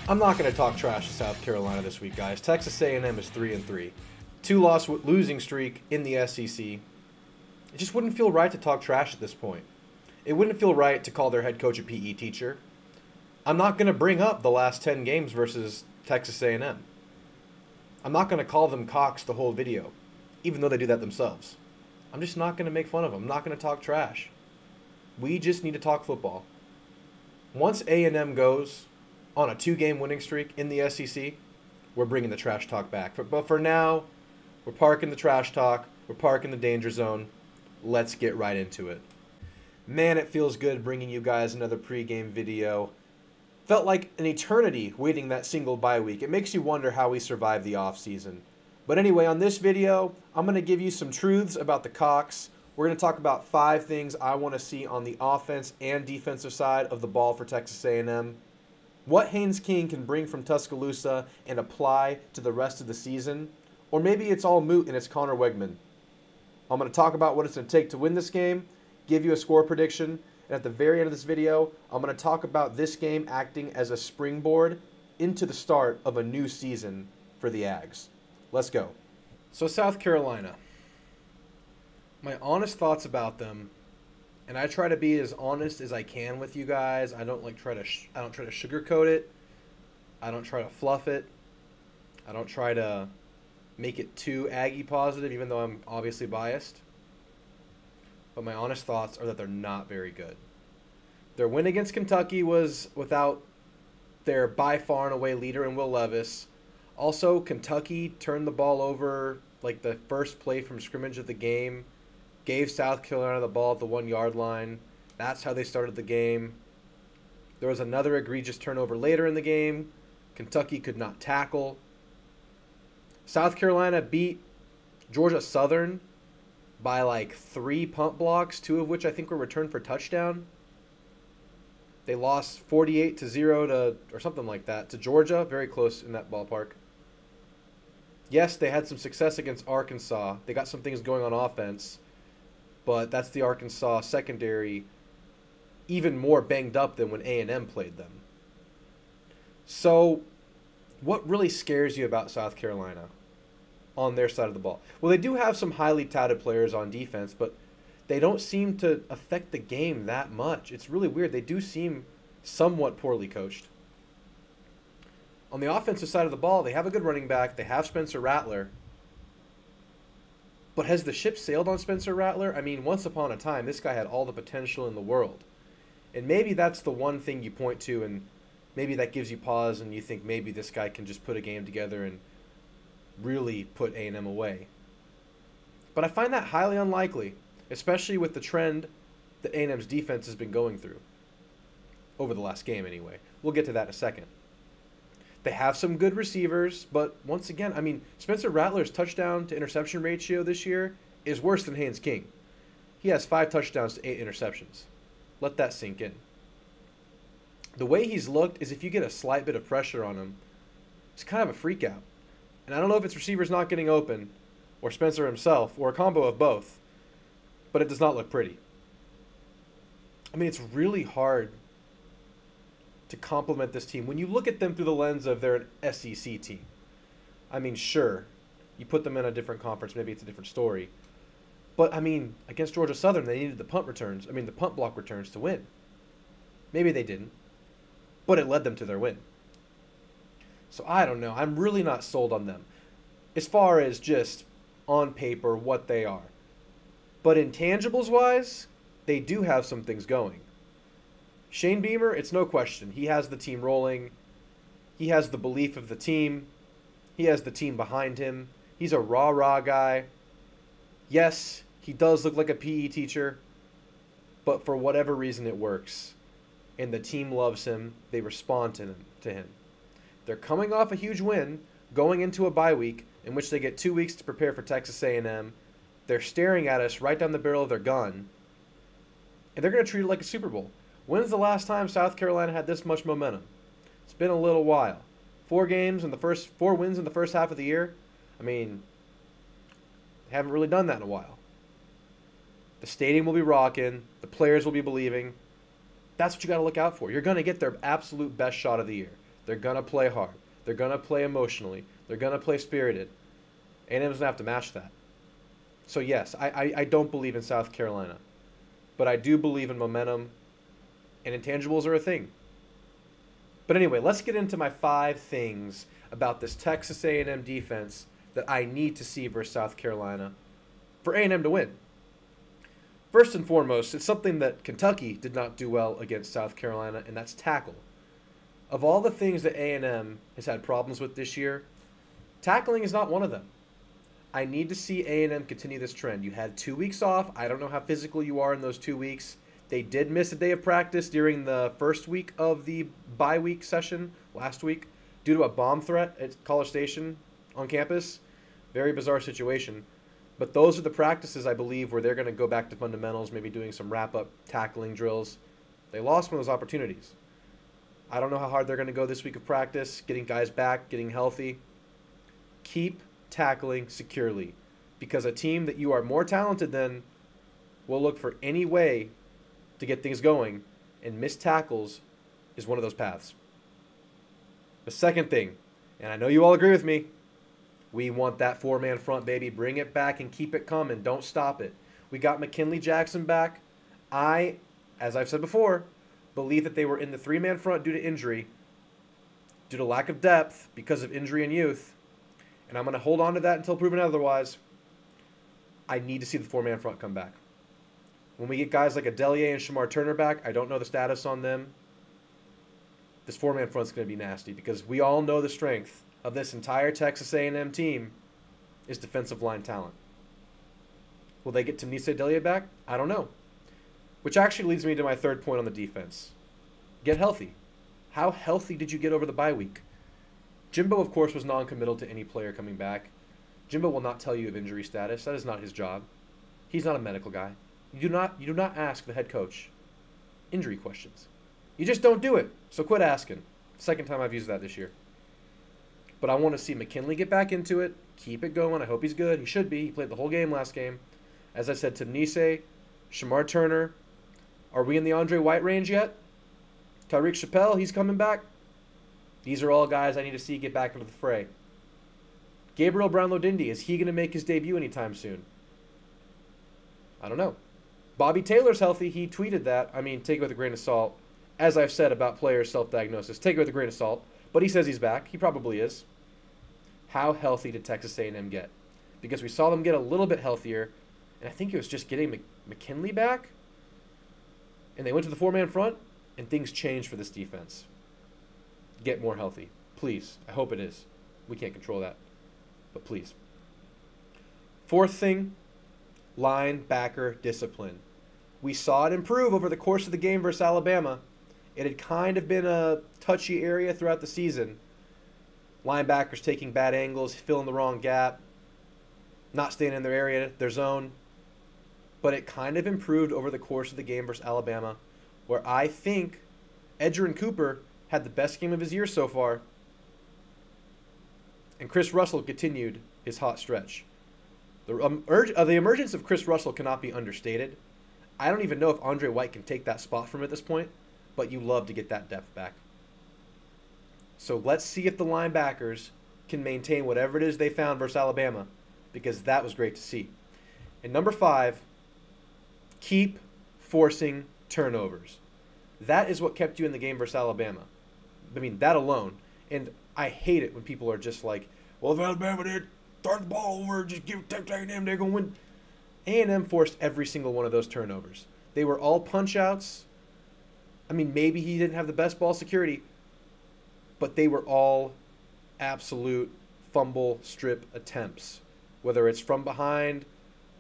I'm not going to talk trash to South Carolina this week, guys. Texas A&M is 3-3, two-loss losing streak in the SEC. It just wouldn't feel right to talk trash at this point. It wouldn't feel right to call their head coach a PE teacher. I'm not going to bring up the last 10 games versus Texas A&M. I'm not going to call them cocks the whole video, even though they do that themselves. I'm just not going to make fun of them. I'm not going to talk trash. We just need to talk football. Once A&M goes on a 2-game winning streak in the SEC, we're bringing the trash talk back. But for now, we're parking the trash talk. We're parking the danger zone. Let's get right into it. Man, it feels good bringing you guys another pregame video. Felt like an eternity waiting that single bye week. It makes you wonder how we survived the offseason. But anyway, on this video, I'm going to give you some truths about the Cox. We're going to talk about 5 things I want to see on the offense and defensive side of the ball for Texas A&M. What Haynes King can bring from Tuscaloosa and apply to the rest of the season. Or maybe it's all moot and it's Conner Weigman. I'm going to talk about what it's going to take to win this game, give you a score prediction, and at the very end of this video, I'm going to talk about this game acting as a springboard into the start of a new season for the Ags. Let's go. So South Carolina. My honest thoughts about them, and I try to be as honest as I can with you guys. I don't try to sugarcoat it. I don't try to fluff it. I don't try to make it too Aggie positive, even though I'm obviously biased. But my honest thoughts are that they're not very good. Their win against Kentucky was without their by far and away leader in Will Levis. Also, Kentucky turned the ball over like the first play from scrimmage of the game, gave South Carolina the ball at the 1-yard line. That's how they started the game. There was another egregious turnover later in the game. Kentucky could not tackle. South Carolina beat Georgia Southern by like 3 punt blocks, 2 of which I think were returned for touchdown. They lost 48-0 or something like that to Georgia, very close in that ballpark. Yes, they had some success against Arkansas. They got some things going on offense, but that's the Arkansas secondary, even more banged up than when A&M played them. So, what really scares you about South Carolina on their side of the ball? Well, they do have some highly touted players on defense, but they don't seem to affect the game that much. It's really weird. They do seem somewhat poorly coached. On the offensive side of the ball, they have a good running back. They have Spencer Rattler. But has the ship sailed on Spencer Rattler? I mean, once upon a time, this guy had all the potential in the world. And maybe that's the one thing you point to, and maybe that gives you pause, and you think maybe this guy can just put a game together and really put A&M away. But I find that highly unlikely, especially with the trend that A&M's defense has been going through. Over the last game, anyway. We'll get to that in a second. They have some good receivers, but once again, I mean, Spencer Rattler's touchdown to interception ratio this year is worse than Haynes King. He has 5 touchdowns to 8 interceptions. Let that sink in. The way he's looked is if you get a slight bit of pressure on him, it's kind of a freak out. And I don't know if it's receivers not getting open, or Spencer himself, or a combo of both, but it does not look pretty. I mean, it's really hard to compliment this team when you look at them through the lens of they're an SEC team. I mean, sure, you put them in a different conference, maybe it's a different story. But, I mean, against Georgia Southern, they needed the punt block returns to win. Maybe they didn't, but it led them to their win. So, I don't know. I'm really not sold on them as far as just on paper what they are. But intangibles-wise, they do have some things going. Shane Beamer, it's no question. He has the team rolling. He has the belief of the team. He has the team behind him. He's a rah-rah guy. Yes, he does look like a PE teacher, but for whatever reason it works. And the team loves him. They respond to him. They're coming off a huge win, going into a bye week in which they get 2 weeks to prepare for Texas A&M. They're staring at us right down the barrel of their gun, and they're going to treat it like a Super Bowl. When's the last time South Carolina had this much momentum? It's been a little while. 4 wins in the first half of the year. I mean, they haven't really done that in a while. The stadium will be rocking. The players will be believing. That's what you got to look out for. You're going to get their absolute best shot of the year. They're going to play hard. They're going to play emotionally. They're going to play spirited. A&M doesn't have to match that. So yes, I don't believe in South Carolina. But I do believe in momentum, and intangibles are a thing. But anyway, let's get into my 5 things about this Texas A&M defense that I need to see versus South Carolina for A&M to win. First and foremost, it's something that Kentucky did not do well against South Carolina, and that's tackle. Of all the things that A&M has had problems with this year, tackling is not one of them. I need to see A&M continue this trend. You had 2 weeks off. I don't know how physical you are in those 2 weeks. They did miss a day of practice during the first week of the bye week session last week due to a bomb threat at College Station on campus. Very bizarre situation. But those are the practices, I believe, where they're going to go back to fundamentals, maybe doing some wrap-up tackling drills. They lost one of those opportunities. I don't know how hard they're going to go this week of practice, getting guys back, getting healthy. Keep tackling securely, because a team that you are more talented than will look for any way to get things going, and missed tackles is one of those paths. The second thing, and I know you all agree with me, we want that 4-man front, baby. Bring it back and keep it coming. Don't stop it. We got McKinley Jackson back. I, as I've said before, believe that they were in the 3-man front due to injury, due to lack of depth, because of injury and youth. And I'm going to hold on to that until proven otherwise. I need to see the 4-man front come back. When we get guys like Adelier and Shamar Turner back, I don't know the status on them. This 4-man front is going to be nasty, because we all know the strength of this entire Texas A&M team is defensive line talent. Will they get Timnisa Adelier back? I don't know. Which actually leads me to my third point on the defense. Get healthy. How healthy did you get over the bye week? Jimbo, of course, was non-committal to any player coming back. Jimbo will not tell you of injury status. That is not his job. He's not a medical guy. You do not ask the head coach injury questions. You just don't do it. So quit asking. Second time I've used that this year. But I want to see McKinley get back into it. Keep it going. I hope he's good. He should be. He played the whole game last game. As I said, Timnisa, Shamar Turner. Are we in the Andre White range yet? Tyreek Chappelle, he's coming back. These are all guys I need to see get back into the fray. Gabriel Brownlow-Dindy, is he going to make his debut anytime soon? I don't know. Bobby Taylor's healthy. He tweeted that. I mean, take it with a grain of salt. As I've said about players' self-diagnosis, take it with a grain of salt. But he says he's back. He probably is. How healthy did Texas A&M get? Because we saw them get a little bit healthier, and I think it was just getting McKinley back. And they went to the 4-man front, and things changed for this defense. Get more healthy. Please. I hope it is. We can't control that. But please. Fourth thing, linebacker discipline. We saw it improve over the course of the game versus Alabama. It had kind of been a touchy area throughout the season. Linebackers taking bad angles, filling the wrong gap, not staying in their area, their zone. But it kind of improved over the course of the game versus Alabama, where I think Edgerrin Cooper had the best game of his year so far. And Chris Russell continued his hot stretch. The emergence of Chris Russell cannot be understated. I don't even know if Andre White can take that spot from him at this point, but you love to get that depth back. So let's see if the linebackers can maintain whatever it is they found versus Alabama, because that was great to see. And number 5, keep forcing turnovers. That is what kept you in the game versus Alabama. I mean, that alone. And I hate it when people are just like, well, if Alabama did turn the ball over, just give Texas A&M, they're going to win. A&M forced every single one of those turnovers. They were all punch-outs. I mean, maybe he didn't have the best ball security, but they were all absolute fumble strip attempts. Whether it's from behind,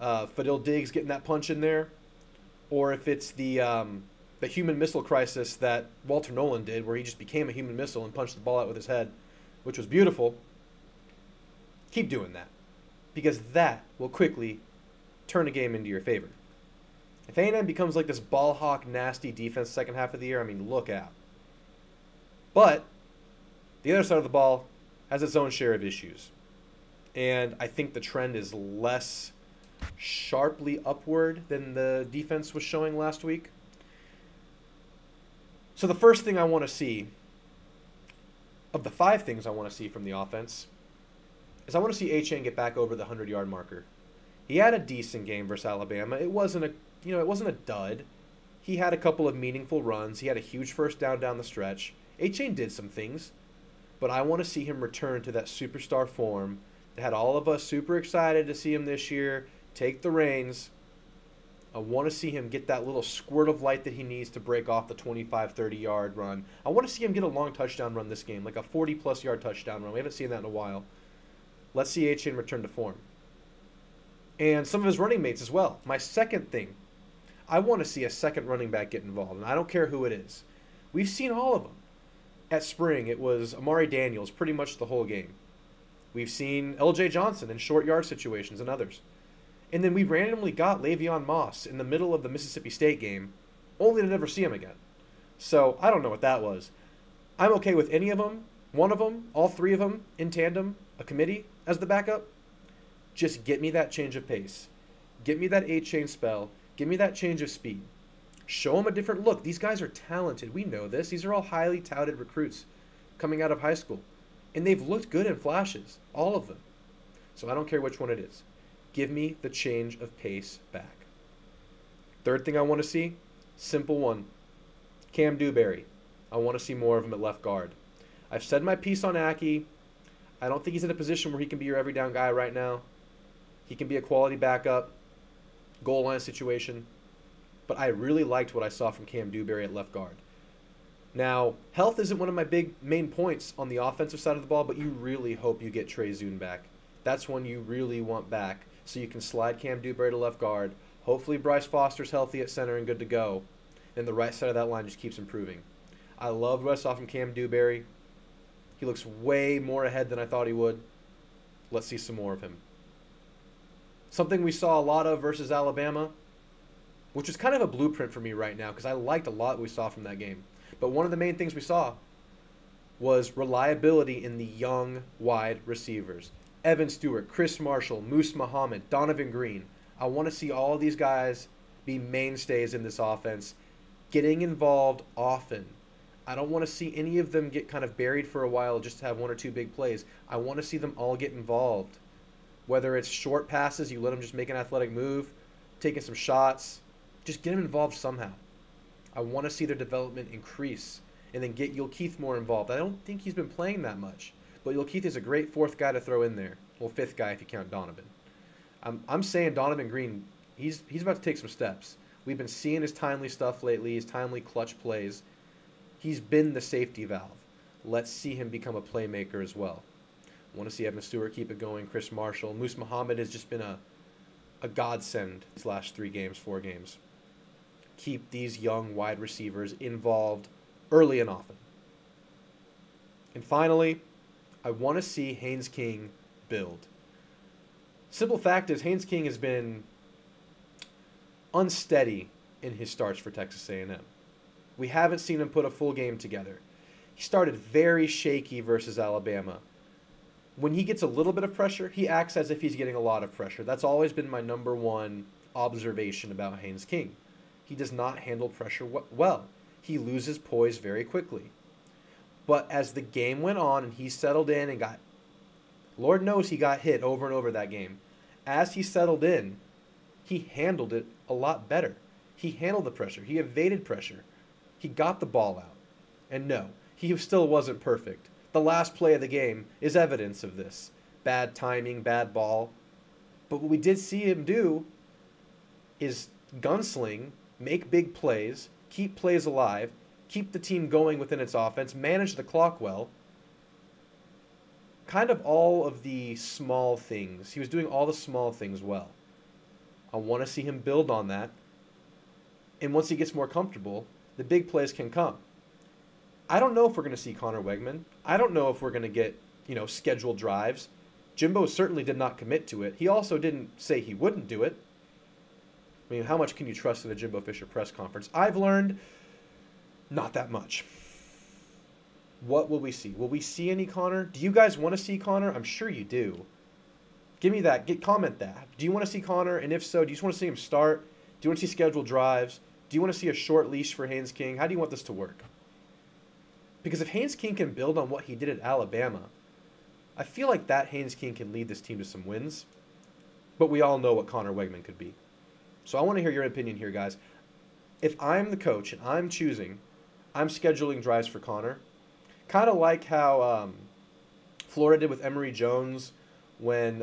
Fadil Diggs getting that punch in there, or if it's the human missile crisis that Walter Nolan did, where he just became a human missile and punched the ball out with his head, which was beautiful. Keep doing that, because that will quickly turn a game into your favor. If A&M becomes like this ball hawk nasty defense second half of the year, I mean, look out. But the other side of the ball has its own share of issues. And I think the trend is less sharply upward than the defense was showing last week. So the first thing I want to see of the 5 things I want to see from the offense is I want to see Achane get back over the 100-yard marker. He had a decent game versus Alabama. It wasn't a dud. He had a couple of meaningful runs. He had a huge first down the stretch. Achane did some things, but I want to see him return to that superstar form that had all of us super excited to see him this year take the reins. I want to see him get that little squirt of light that he needs to break off the 25, 30-yard run. I want to see him get a long touchdown run this game, like a 40-plus yard touchdown run. We haven't seen that in a while. Let's see Achane return to form. And some of his running mates as well. My second thing, I want to see a second running back get involved, and I don't care who it is. We've seen all of them. At spring, it was Amari Daniels pretty much the whole game. We've seen L.J. Johnson in short yard situations and others. And then we randomly got Le'Veon Moss in the middle of the Mississippi State game, only to never see him again. So I don't know what that was. I'm okay with any of them, one of them, all 3 of them in tandem, a committee as the backup. Just get me that change of pace. Get me that Achane spell. Give me that change of speed. Show them a different look. These guys are talented. We know this. These are all highly touted recruits coming out of high school. And they've looked good in flashes, all of them. So I don't care which one it is. Give me the change of pace back. Third thing I want to see, simple one. Cam Dewberry. I want to see more of him at left guard. I've said my piece on Aki. I don't think he's in a position where he can be your every down guy right now. He can be a quality backup, goal line situation. But I really liked what I saw from Cam Dewberry at left guard. Now, health isn't one of my big main points on the offensive side of the ball, but you really hope you get Trey Zune back. That's one you really want back, so you can slide Cam Dewberry to left guard. Hopefully Bryce Foster's healthy at center and good to go. And the right side of that line just keeps improving. I love what I saw from Cam Dewberry. He looks way more ahead than I thought he would. Let's see some more of him. Something we saw a lot of versus Alabama, which is kind of a blueprint for me right now because I liked a lot we saw from that game. But one of the main things we saw was reliability in the young wide receivers. Evan Stewart, Chris Marshall, Moose Muhammad, Donovan Green. I want to see all these guys be mainstays in this offense, getting involved often. I don't want to see any of them get kind of buried for a while just to have 1 or 2 big plays. I want to see them all get involved. Whether it's short passes, you let them just make an athletic move, taking some shots, just get them involved somehow. I want to see their development increase and then get Yul Keith more involved. I don't think he's been playing that much, but Yul Keith is a great 4th guy to throw in there. Well, 5th guy if you count Donovan. I'm saying Donovan Green, he's about to take some steps. We've been seeing his timely stuff lately, his timely clutch plays. He's been the safety valve. Let's see him become a playmaker as well. I want to see Evan Stewart keep it going, Chris Marshall. Moose Muhammad has just been a godsend these last 3 games, 4 games. Keep these young wide receivers involved early and often. And finally, I want to see Haynes King build. Simple fact is Haynes King has been unsteady in his starts for Texas A&M. We haven't seen him put a full game together. He started very shaky versus Alabama. When he gets a little bit of pressure, he acts as if he's getting a lot of pressure. That's always been my number one observation about Haynes King. He does not handle pressure well. He loses poise very quickly. But as the game went on and he settled in and got, Lord knows he got hit over and over that game. As he settled in, he handled it a lot better. He handled the pressure. He evaded pressure. He got the ball out. And no, he still wasn't perfect. The last play of the game is evidence of this. Bad timing, bad ball. But what we did see him do is gunsling, make big plays, keep plays alive, keep the team going within its offense, manage the clock well. Kind of all of the small things. He was doing all the small things well. I want to see him build on that. And once he gets more comfortable, the big plays can come. I don't know if we're going to see Connor Wegman. I don't know if we're going to get, scheduled drives. Jimbo certainly did not commit to it. He also didn't say he wouldn't do it. I mean, how much can you trust in a Jimbo Fisher press conference? I've learned not that much. What will we see? Will we see any Connor? Do you guys want to see Connor? I'm sure you do. Give me that. Comment that. Do you want to see Connor? And if so, do you just want to see him start? Do you want to see scheduled drives? Do you want to see a short leash for Haynes King? How do you want this to work? Because if Haynes King can build on what he did at Alabama, I feel like that Haynes King can lead this team to some wins. But we all know what Conner Weigman could be. So I want to hear your opinion here, guys. If I'm the coach and I'm choosing, I'm scheduling drives for Conner. Kind of like how Florida did with Emory Jones when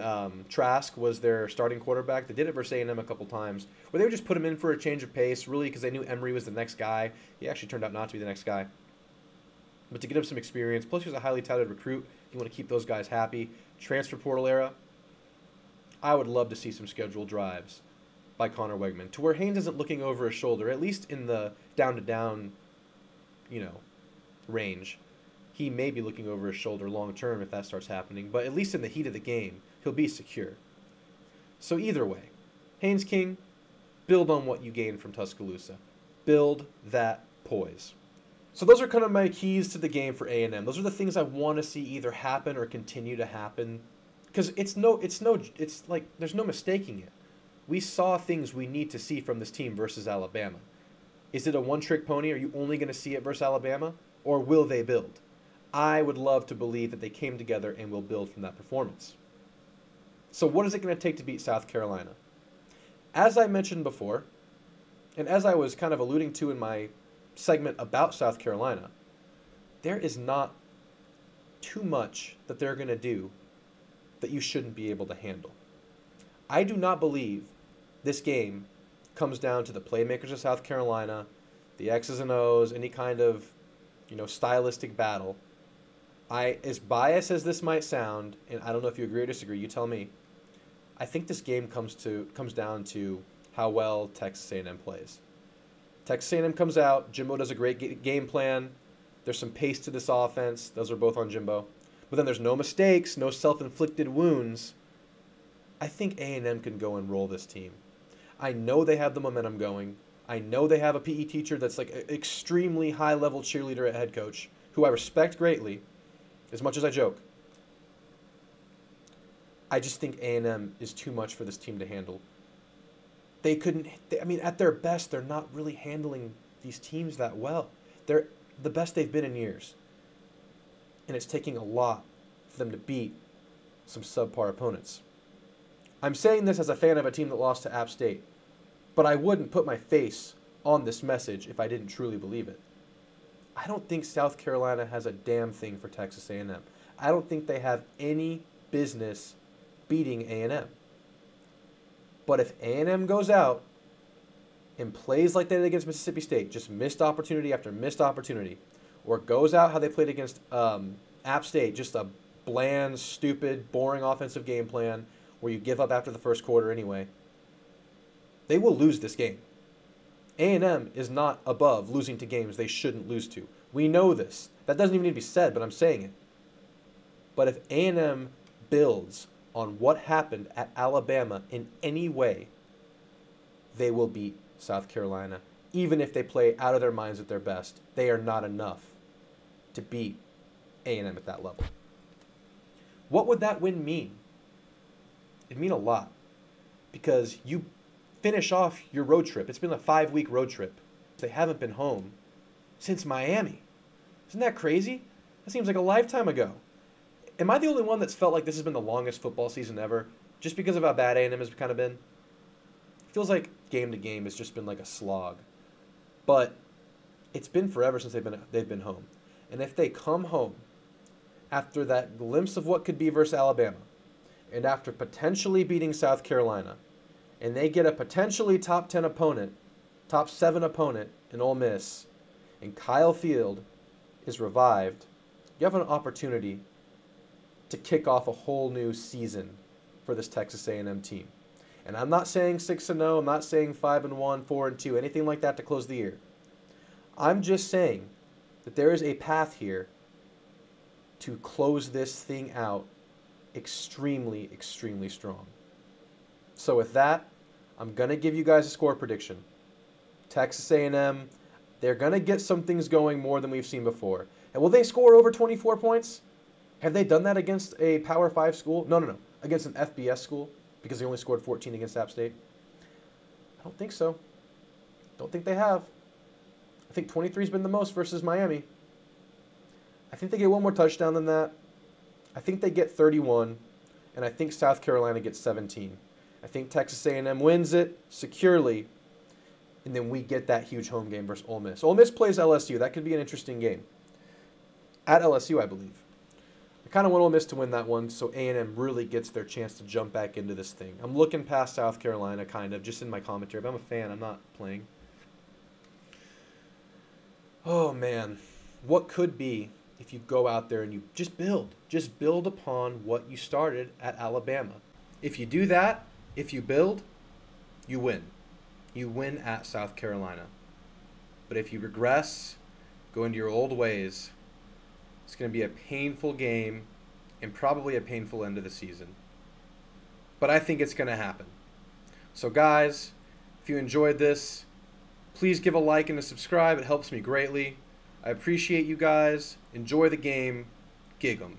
Trask was their starting quarterback. They did it versus A&M a couple times, where they would just put him in for a change of pace, really, because they knew Emory was the next guy. He actually turned out not to be the next guy. But to get him some experience, plus he was a highly touted recruit. You want to keep those guys happy. Transfer portal era. I would love to see some scheduled drives by Conner Weigman, to where Haynes isn't looking over his shoulder, at least in the down-to-down, range. He may be looking over his shoulder long term if that starts happening, but at least in the heat of the game, he'll be secure. So either way, Haynes King, build on what you gained from Tuscaloosa. Build that poise. So those are kind of my keys to the game for A&M. Those are the things I want to see either happen or continue to happen, because it's like there's no mistaking it. We saw things we need to see from this team versus Alabama. Is it a one-trick pony? Are you only going to see it versus Alabama? Or will they build? I would love to believe that they came together and will build from that performance. So what is it going to take to beat South Carolina? As I mentioned before, and as I was kind of alluding to in my segment about South Carolina, there is not too much that they're going to do that you shouldn't be able to handle. I do not believe this game comes down to the playmakers of South Carolina, the X's and O's, any kind of, stylistic battle. As biased as this might sound, and I don't know if you agree or disagree, you tell me, I think this game comes down to how well Texas A&M plays. Texas A&M comes out, Jimbo does a great game plan, there's some pace to this offense, those are both on Jimbo, but then there's no mistakes, no self-inflicted wounds. I think A&M can go and roll this team. I know they have the momentum going. I know they have a PE teacher that's like an extremely high-level cheerleader at head coach, who I respect greatly, as much as I joke. I just think A&M is too much for this team to handle. At their best, they're not really handling these teams that well. They're the best they've been in years. And it's taking a lot for them to beat some subpar opponents. I'm saying this as a fan of a team that lost to App State, but I wouldn't put my face on this message if I didn't truly believe it. I don't think South Carolina has a damn thing for Texas A&M. I don't think they have any business beating A&M. But if A&M goes out and plays like they did against Mississippi State, just missed opportunity after missed opportunity, or goes out how they played against App State, just a bland, stupid, boring offensive game plan where you give up after the first quarter anyway, they will lose this game. A&M is not above losing to games they shouldn't lose to. We know this. That doesn't even need to be said, but I'm saying it. But if A&M builds on what happened at Alabama in any way, they will beat South Carolina. Even if they play out of their minds at their best, they are not enough to beat A&M at that level. What would that win mean? It'd mean a lot, because you finish off your road trip. It's been a 5-week road trip. They haven't been home since Miami. Isn't that crazy? That seems like a lifetime ago. Am I the only one that's felt like this has been the longest football season ever, just because of how bad A&M has kind of been? It feels like game to game has just been like a slog. But it's been forever since they've been home. And if they come home after that glimpse of what could be versus Alabama, and after potentially beating South Carolina, and they get a potentially top 10 opponent, top 7 opponent in Ole Miss, and Kyle Field is revived, you have an opportunity to kick off a whole new season for this Texas A&M team. And I'm not saying 6-0, I'm not saying 5-1, 4-2, anything like that to close the year. I'm just saying that there is a path here to close this thing out extremely, extremely strong. So with that, I'm going to give you guys a score prediction. Texas A&M, they're going to get some things going more than we've seen before. And will they score over 24 points? Have they done that against a Power 5 school? No. Against an FBS school, because they only scored 14 against App State? I don't think so. Don't think they have. I think 23's been the most versus Miami. I think they get one more touchdown than that. I think they get 31, and I think South Carolina gets 17. I think Texas A&M wins it securely, and then we get that huge home game versus Ole Miss. Ole Miss plays LSU. That could be an interesting game. At LSU, I believe. I kind of want Ole Miss to win that one, so A&M really gets their chance to jump back into this thing. I'm looking past South Carolina, kind of, just in my commentary. If I'm a fan, I'm not playing. Oh, man. What could be if you go out there and you just build? Just build upon what you started at Alabama. If you do that, if you build, you win. You win at South Carolina. But if you regress, go into your old ways, it's going to be a painful game and probably a painful end of the season. But I think it's going to happen. So guys, if you enjoyed this, please give a like and a subscribe. It helps me greatly. I appreciate you guys. Enjoy the game. Gig 'em.